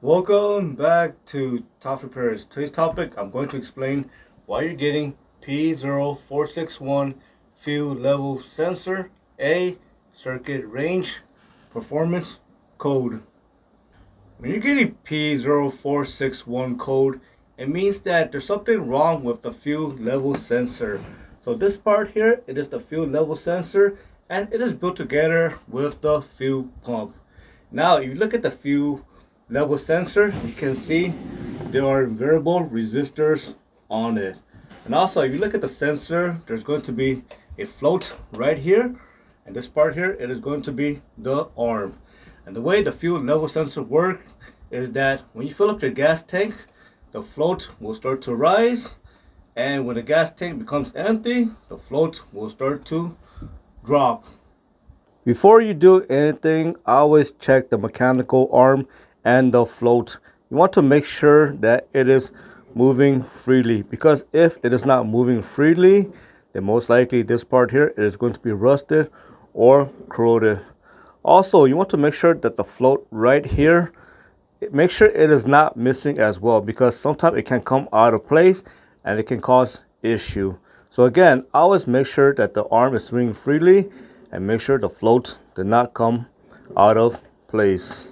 Welcome back to Top Repairs. Today's topic, I'm going to explain why you're getting P0461 fuel level sensor A circuit range performance code. When you're getting P0461 code, it means that there's something wrong with the fuel level sensor. So this part here, it is the fuel level sensor and it is built together with the fuel pump. Now, if you look at the fuel level sensor, you can see there are variable resistors on it. And also, if you look at the sensor, there's going to be a float right here. And this part here, it is going to be the arm. And the way the fuel level sensor works is that when you fill up your gas tank, the float will start to rise. And when the gas tank becomes empty, the float will start to drop. Before you do anything, always check the mechanical arm and the float. You want to make sure that it is moving freely, because if it is not moving freely, then most likely this part here is going to be rusted or corroded. Also, you want to make sure that the float right here, make sure it is not missing as well, because sometimes it can come out of place and it can cause issue. So again, always make sure that the arm is swinging freely and make sure the float did not come out of place.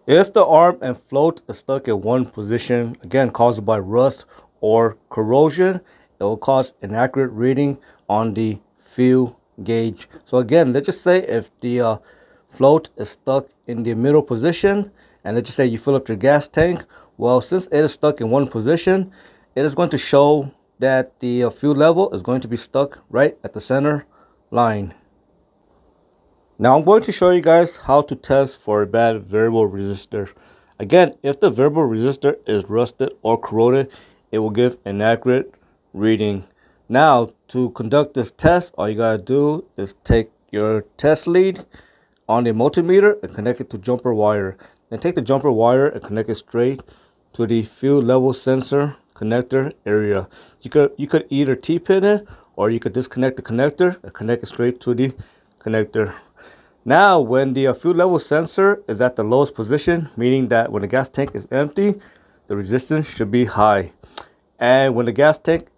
If the arm and float is stuck in one position, again caused by rust or corrosion, it will cause inaccurate reading on the fuel gauge. So again, let's just say if the float is stuck in the middle position, and let's just say you fill up your gas tank, well, since it is stuck in one position, it is going to show that the fuel level is going to be stuck right at the center line. Now I'm going to show you guys how to test for a bad variable resistor. Again, if the variable resistor is rusted or corroded, it will give an inaccurate reading. Now, to conduct this test, all you gotta do is take your test lead on a multimeter and connect it to jumper wire. Then take the jumper wire and connect it straight to the fuel level sensor connector area. You could either T-pin it, or you could disconnect the connector and connect it straight to the connector. Now, when the fuel level sensor is at the lowest position, meaning that when the gas tank is empty, the resistance should be high. And when the gas tank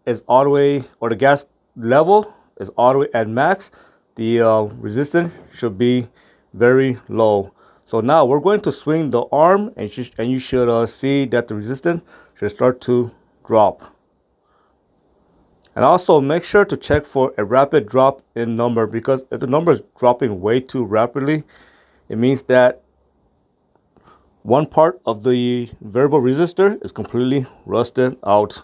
is all the way, or the gas level is all the way at max, the resistance should be very low. So now we're going to swing the arm, and you should see that the resistance should start to drop. And also make sure to check for a rapid drop in number, because if the number is dropping way too rapidly, it means that one part of the variable resistor is completely rusted out.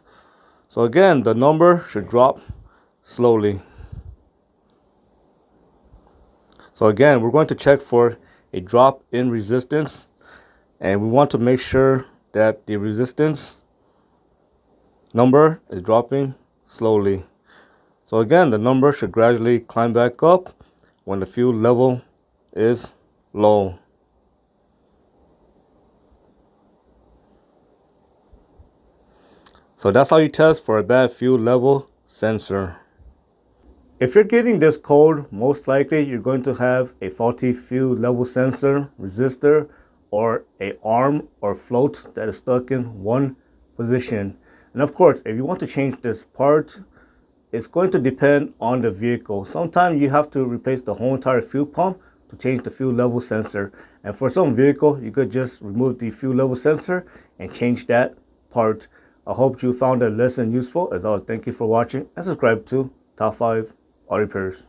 So again, the number should drop slowly. So again, we're going to check for a drop in resistance, and we want to make sure that the resistance number is dropping slowly. So again, the number should gradually climb back up when the fuel level is low. So that's how you test for a bad fuel level sensor. If you're getting this code, most likely you're going to have a faulty fuel level sensor resistor, or a arm or float that is stuck in one position. And of course, if you want to change this part, it's going to depend on the vehicle. Sometimes you have to replace the whole entire fuel pump to change the fuel level sensor. And for some vehicle, you could just remove the fuel level sensor and change that part. I hope you found the lesson useful. As always, thank you for watching, and subscribe to Top 5 Auto Repairs.